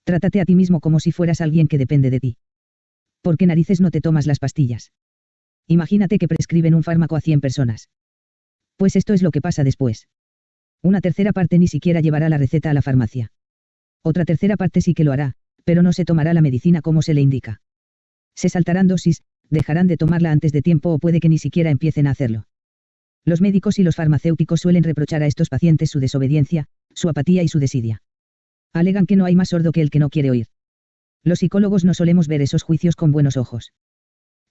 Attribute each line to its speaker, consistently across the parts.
Speaker 1: Trátate a ti mismo como si fueras alguien que depende de ti. ¿Por qué narices no te tomas las pastillas? Imagínate que prescriben un fármaco a 100 personas. Pues esto es lo que pasa después. Una tercera parte ni siquiera llevará la receta a la farmacia. Otra tercera parte sí que lo hará, pero no se tomará la medicina como se le indica. Se saltarán dosis, dejarán de tomarla antes de tiempo o puede que ni siquiera empiecen a hacerlo. Los médicos y los farmacéuticos suelen reprochar a estos pacientes su desobediencia, su apatía y su desidia. Alegan que no hay más sordo que el que no quiere oír. Los psicólogos no solemos ver esos juicios con buenos ojos.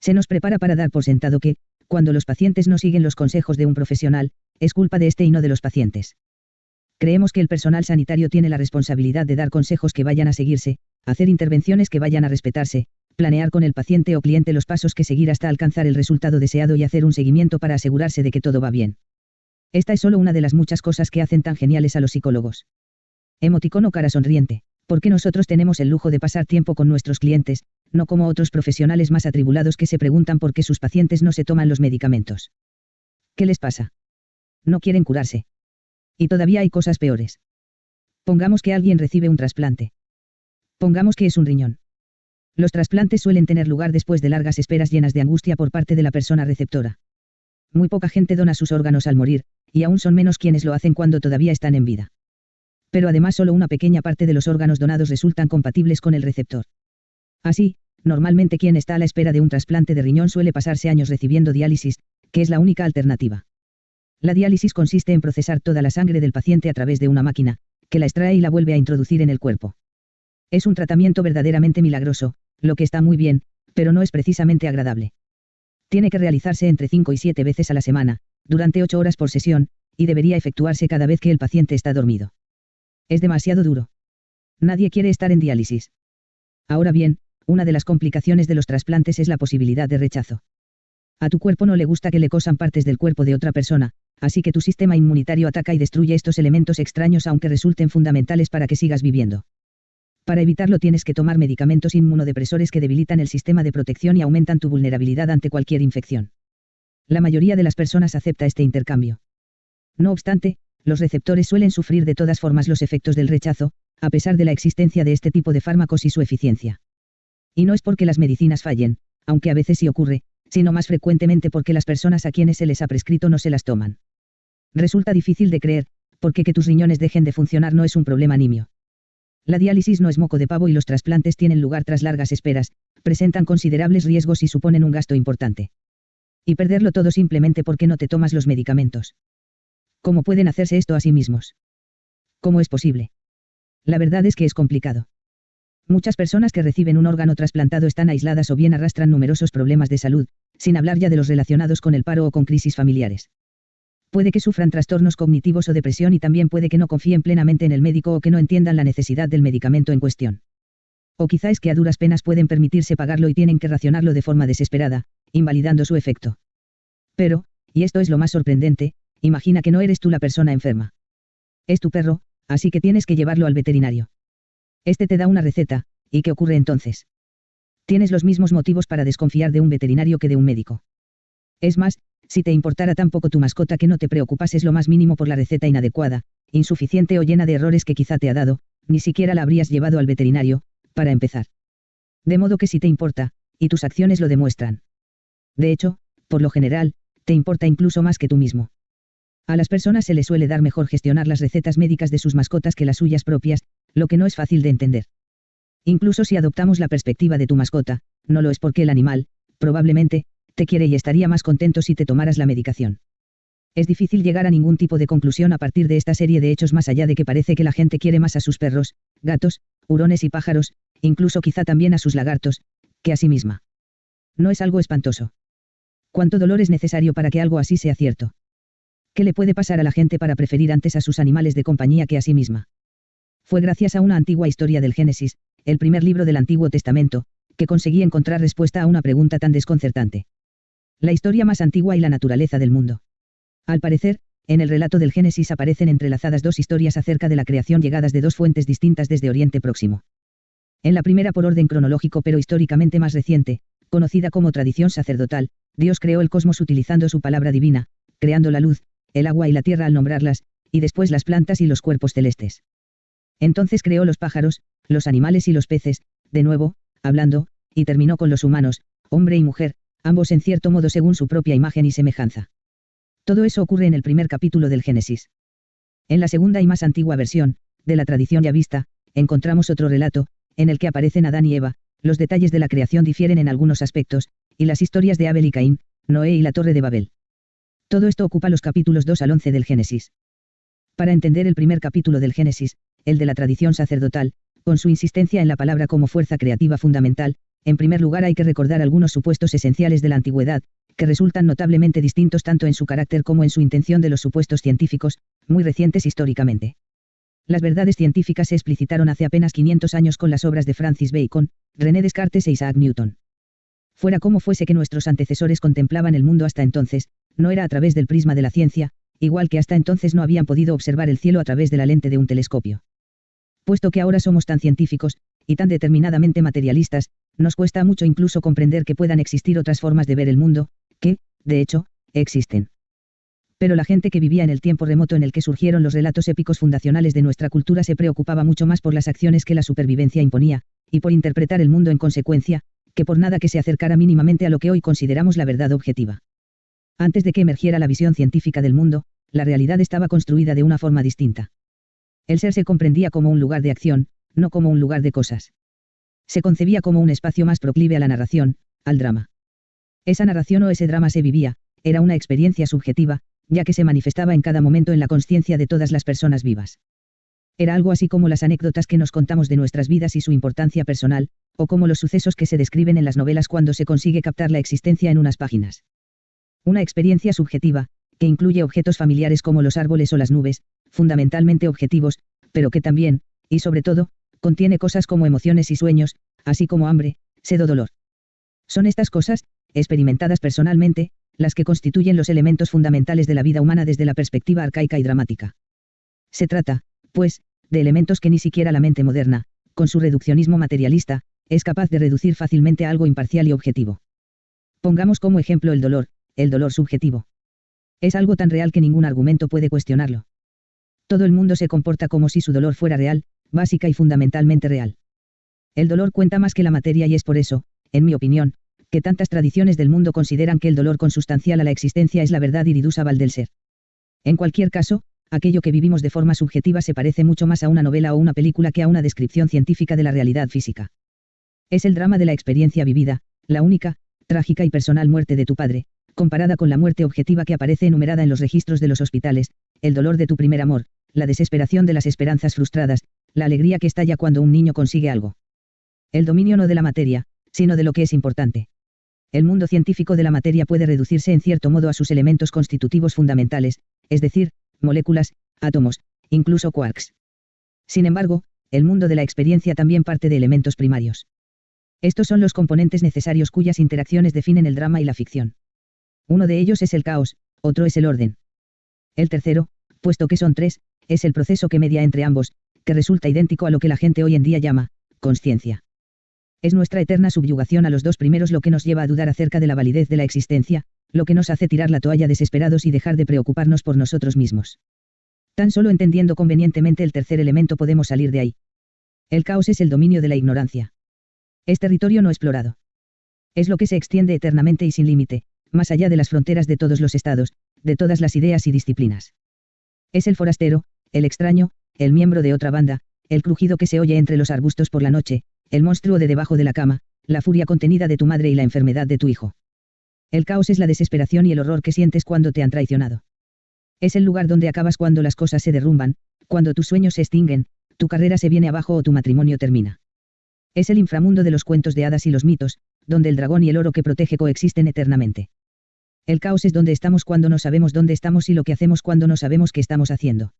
Speaker 1: Se nos prepara para dar por sentado que, cuando los pacientes no siguen los consejos de un profesional, es culpa de este y no de los pacientes. Creemos que el personal sanitario tiene la responsabilidad de dar consejos que vayan a seguirse, hacer intervenciones que vayan a respetarse, planear con el paciente o cliente los pasos que seguir hasta alcanzar el resultado deseado y hacer un seguimiento para asegurarse de que todo va bien. Esta es solo una de las muchas cosas que hacen tan geniales a los psicólogos. Emoticono cara sonriente. Porque nosotros tenemos el lujo de pasar tiempo con nuestros clientes, no como otros profesionales más atribulados que se preguntan por qué sus pacientes no se toman los medicamentos. ¿Qué les pasa? No quieren curarse. Y todavía hay cosas peores. Pongamos que alguien recibe un trasplante. Pongamos que es un riñón. Los trasplantes suelen tener lugar después de largas esperas llenas de angustia por parte de la persona receptora. Muy poca gente dona sus órganos al morir, y aún son menos quienes lo hacen cuando todavía están en vida. Pero además solo una pequeña parte de los órganos donados resultan compatibles con el receptor. Así, normalmente quien está a la espera de un trasplante de riñón suele pasarse años recibiendo diálisis, que es la única alternativa. La diálisis consiste en procesar toda la sangre del paciente a través de una máquina, que la extrae y la vuelve a introducir en el cuerpo. Es un tratamiento verdaderamente milagroso, lo que está muy bien, pero no es precisamente agradable. Tiene que realizarse entre 5 y 7 veces a la semana, durante 8 horas por sesión, y debería efectuarse cada vez que el paciente está dormido. Es demasiado duro. Nadie quiere estar en diálisis. Ahora bien, una de las complicaciones de los trasplantes es la posibilidad de rechazo. A tu cuerpo no le gusta que le cosan partes del cuerpo de otra persona, así que tu sistema inmunitario ataca y destruye estos elementos extraños aunque resulten fundamentales para que sigas viviendo. Para evitarlo tienes que tomar medicamentos inmunodepresores que debilitan el sistema de protección y aumentan tu vulnerabilidad ante cualquier infección. La mayoría de las personas acepta este intercambio. No obstante, los receptores suelen sufrir de todas formas los efectos del rechazo, a pesar de la existencia de este tipo de fármacos y su eficiencia. Y no es porque las medicinas fallen, aunque a veces sí ocurre, sino más frecuentemente porque las personas a quienes se les ha prescrito no se las toman. Resulta difícil de creer, porque que tus riñones dejen de funcionar no es un problema nimio. La diálisis no es moco de pavo y los trasplantes tienen lugar tras largas esperas, presentan considerables riesgos y suponen un gasto importante. Y perderlo todo simplemente porque no te tomas los medicamentos. ¿Cómo pueden hacerse esto a sí mismos? ¿Cómo es posible? La verdad es que es complicado. Muchas personas que reciben un órgano trasplantado están aisladas o bien arrastran numerosos problemas de salud, sin hablar ya de los relacionados con el paro o con crisis familiares. Puede que sufran trastornos cognitivos o depresión y también puede que no confíen plenamente en el médico o que no entiendan la necesidad del medicamento en cuestión. O quizá es que a duras penas pueden permitirse pagarlo y tienen que racionarlo de forma desesperada, invalidando su efecto. Pero, y esto es lo más sorprendente, imagina que no eres tú la persona enferma. Es tu perro, así que tienes que llevarlo al veterinario. Este te da una receta, ¿y qué ocurre entonces? Tienes los mismos motivos para desconfiar de un veterinario que de un médico. Es más, si te importara tan poco tu mascota que no te preocupases lo más mínimo por la receta inadecuada, insuficiente o llena de errores que quizá te ha dado, ni siquiera la habrías llevado al veterinario, para empezar. De modo que sí te importa, y tus acciones lo demuestran. De hecho, por lo general, te importa incluso más que tú mismo. A las personas se les suele dar mejor gestionar las recetas médicas de sus mascotas que las suyas propias, lo que no es fácil de entender. Incluso si adoptamos la perspectiva de tu mascota, no lo es porque el animal, probablemente, te quiere y estaría más contento si te tomaras la medicación. Es difícil llegar a ningún tipo de conclusión a partir de esta serie de hechos más allá de que parece que la gente quiere más a sus perros, gatos, hurones y pájaros, incluso quizá también a sus lagartos, que a sí misma. No es algo espantoso. ¿Cuánto dolor es necesario para que algo así sea cierto? ¿Qué le puede pasar a la gente para preferir antes a sus animales de compañía que a sí misma? Fue gracias a una antigua historia del Génesis, el primer libro del Antiguo Testamento, que conseguí encontrar respuesta a una pregunta tan desconcertante. La historia más antigua y la naturaleza del mundo. Al parecer, en el relato del Génesis aparecen entrelazadas dos historias acerca de la creación llegadas de dos fuentes distintas desde Oriente Próximo. En la primera por orden cronológico pero históricamente más reciente, conocida como tradición sacerdotal, Dios creó el cosmos utilizando su palabra divina, creando la luz, el agua y la tierra al nombrarlas, y después las plantas y los cuerpos celestes. Entonces creó los pájaros, los animales y los peces, de nuevo, hablando, y terminó con los humanos, hombre y mujer, ambos en cierto modo según su propia imagen y semejanza. Todo eso ocurre en el primer capítulo del Génesis. En la segunda y más antigua versión, de la tradición yavista, encontramos otro relato, en el que aparecen Adán y Eva, los detalles de la creación difieren en algunos aspectos, y las historias de Abel y Caín, Noé y la Torre de Babel. Todo esto ocupa los capítulos 2 al 11 del Génesis. Para entender el primer capítulo del Génesis, el de la tradición sacerdotal, con su insistencia en la palabra como fuerza creativa fundamental, en primer lugar hay que recordar algunos supuestos esenciales de la antigüedad, que resultan notablemente distintos tanto en su carácter como en su intención de los supuestos científicos, muy recientes históricamente. Las verdades científicas se explicitaron hace apenas 500 años con las obras de Francis Bacon, René Descartes e Isaac Newton. Fuera como fuese que nuestros antecesores contemplaban el mundo hasta entonces, no era a través del prisma de la ciencia, igual que hasta entonces no habían podido observar el cielo a través de la lente de un telescopio. Puesto que ahora somos tan científicos, y tan determinadamente materialistas, nos cuesta mucho incluso comprender que puedan existir otras formas de ver el mundo, que, de hecho, existen. Pero la gente que vivía en el tiempo remoto en el que surgieron los relatos épicos fundacionales de nuestra cultura se preocupaba mucho más por las acciones que la supervivencia imponía, y por interpretar el mundo en consecuencia, que por nada que se acercara mínimamente a lo que hoy consideramos la verdad objetiva. Antes de que emergiera la visión científica del mundo, la realidad estaba construida de una forma distinta. El ser se comprendía como un lugar de acción, no como un lugar de cosas. Se concebía como un espacio más proclive a la narración, al drama. Esa narración o ese drama se vivía, era una experiencia subjetiva, ya que se manifestaba en cada momento en la consciencia de todas las personas vivas. Era algo así como las anécdotas que nos contamos de nuestras vidas y su importancia personal, o como los sucesos que se describen en las novelas cuando se consigue captar la existencia en unas páginas. Una experiencia subjetiva, que incluye objetos familiares como los árboles o las nubes, fundamentalmente objetivos, pero que también, y sobre todo, contiene cosas como emociones y sueños, así como hambre, sed o dolor. Son estas cosas, experimentadas personalmente, las que constituyen los elementos fundamentales de la vida humana desde la perspectiva arcaica y dramática. Se trata, pues, de elementos que ni siquiera la mente moderna, con su reduccionismo materialista, es capaz de reducir fácilmente a algo imparcial y objetivo. Pongamos como ejemplo el dolor subjetivo. Es algo tan real que ningún argumento puede cuestionarlo. Todo el mundo se comporta como si su dolor fuera real, básica y fundamentalmente real. El dolor cuenta más que la materia y es por eso, en mi opinión, que tantas tradiciones del mundo consideran que el dolor consustancial a la existencia es la verdad irreducible del ser. En cualquier caso, aquello que vivimos de forma subjetiva se parece mucho más a una novela o una película que a una descripción científica de la realidad física. Es el drama de la experiencia vivida, la única, trágica y personal muerte de tu padre, comparada con la muerte objetiva que aparece enumerada en los registros de los hospitales, el dolor de tu primer amor, la desesperación de las esperanzas frustradas, la alegría que estalla cuando un niño consigue algo. El dominio no de la materia, sino de lo que es importante. El mundo científico de la materia puede reducirse en cierto modo a sus elementos constitutivos fundamentales, es decir, moléculas, átomos, incluso quarks. Sin embargo, el mundo de la experiencia también parte de elementos primarios. Estos son los componentes necesarios cuyas interacciones definen el drama y la ficción. Uno de ellos es el caos, otro es el orden. El tercero, puesto que son tres, es el proceso que media entre ambos, que resulta idéntico a lo que la gente hoy en día llama consciencia. Es nuestra eterna subyugación a los dos primeros lo que nos lleva a dudar acerca de la validez de la existencia, lo que nos hace tirar la toalla desesperados y dejar de preocuparnos por nosotros mismos. Tan solo entendiendo convenientemente el tercer elemento podemos salir de ahí. El caos es el dominio de la ignorancia. Es territorio no explorado. Es lo que se extiende eternamente y sin límite, más allá de las fronteras de todos los estados, de todas las ideas y disciplinas. Es el forastero, el extraño, el miembro de otra banda, el crujido que se oye entre los arbustos por la noche, el monstruo de debajo de la cama, la furia contenida de tu madre y la enfermedad de tu hijo. El caos es la desesperación y el horror que sientes cuando te han traicionado. Es el lugar donde acabas cuando las cosas se derrumban, cuando tus sueños se extinguen, tu carrera se viene abajo o tu matrimonio termina. Es el inframundo de los cuentos de hadas y los mitos, donde el dragón y el oro que protege coexisten eternamente. El caos es donde estamos cuando no sabemos dónde estamos y lo que hacemos cuando no sabemos qué estamos haciendo.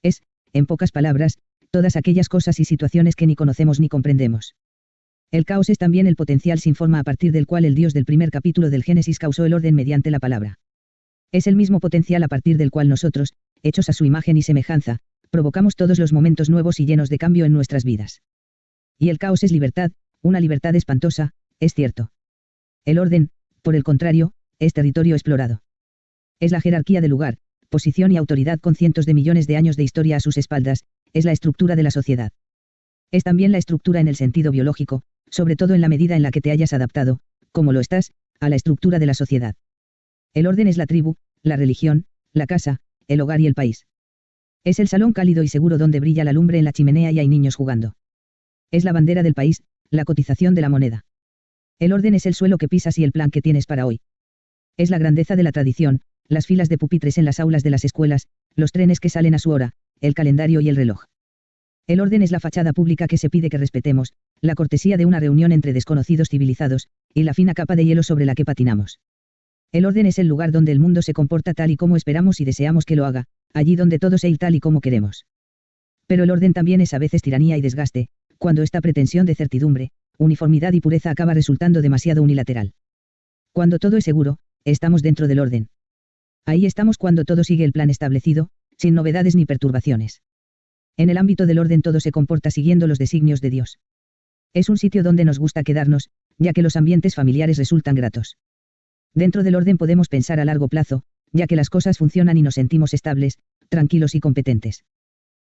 Speaker 1: Es, en pocas palabras, todas aquellas cosas y situaciones que ni conocemos ni comprendemos. El caos es también el potencial sin forma a partir del cual el Dios del primer capítulo del Génesis causó el orden mediante la palabra. Es el mismo potencial a partir del cual nosotros, hechos a su imagen y semejanza, provocamos todos los momentos nuevos y llenos de cambio en nuestras vidas. Y el caos es libertad, una libertad espantosa, es cierto. El orden, por el contrario, es territorio explorado. Es la jerarquía de lugar, posición y autoridad con cientos de millones de años de historia a sus espaldas, es la estructura de la sociedad. Es también la estructura en el sentido biológico, sobre todo en la medida en la que te hayas adaptado, como lo estás, a la estructura de la sociedad. El orden es la tribu, la religión, la casa, el hogar y el país. Es el salón cálido y seguro donde brilla la lumbre en la chimenea y hay niños jugando. Es la bandera del país, la cotización de la moneda. El orden es el suelo que pisas y el plan que tienes para hoy. Es la grandeza de la tradición, las filas de pupitres en las aulas de las escuelas, los trenes que salen a su hora, el calendario y el reloj. El orden es la fachada pública que se pide que respetemos, la cortesía de una reunión entre desconocidos civilizados, y la fina capa de hielo sobre la que patinamos. El orden es el lugar donde el mundo se comporta tal y como esperamos y deseamos que lo haga, allí donde todo sea tal y como queremos. Pero el orden también es a veces tiranía y desgaste, cuando esta pretensión de certidumbre, uniformidad y pureza acaba resultando demasiado unilateral. Cuando todo es seguro, estamos dentro del orden. Ahí estamos cuando todo sigue el plan establecido, sin novedades ni perturbaciones. En el ámbito del orden todo se comporta siguiendo los designios de Dios. Es un sitio donde nos gusta quedarnos, ya que los ambientes familiares resultan gratos. Dentro del orden podemos pensar a largo plazo, ya que las cosas funcionan y nos sentimos estables, tranquilos y competentes.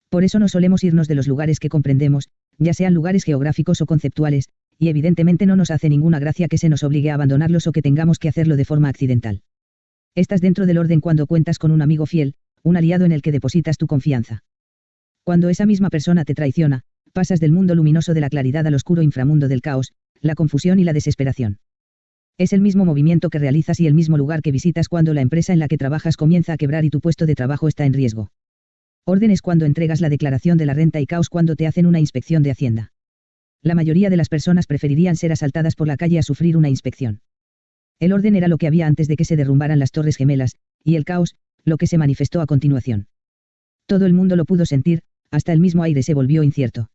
Speaker 1: Por eso no solemos irnos de los lugares que comprendemos, ya sean lugares geográficos o conceptuales, y evidentemente no nos hace ninguna gracia que se nos obligue a abandonarlos o que tengamos que hacerlo de forma accidental. Estás dentro del orden cuando cuentas con un amigo fiel, un aliado en el que depositas tu confianza. Cuando esa misma persona te traiciona, pasas del mundo luminoso de la claridad al oscuro inframundo del caos, la confusión y la desesperación. Es el mismo movimiento que realizas y el mismo lugar que visitas cuando la empresa en la que trabajas comienza a quebrar y tu puesto de trabajo está en riesgo. Orden es cuando entregas la declaración de la renta y caos cuando te hacen una inspección de Hacienda. La mayoría de las personas preferirían ser asaltadas por la calle a sufrir una inspección. El orden era lo que había antes de que se derrumbaran las Torres Gemelas, y el caos, lo que se manifestó a continuación. Todo el mundo lo pudo sentir, hasta el mismo aire se volvió incierto.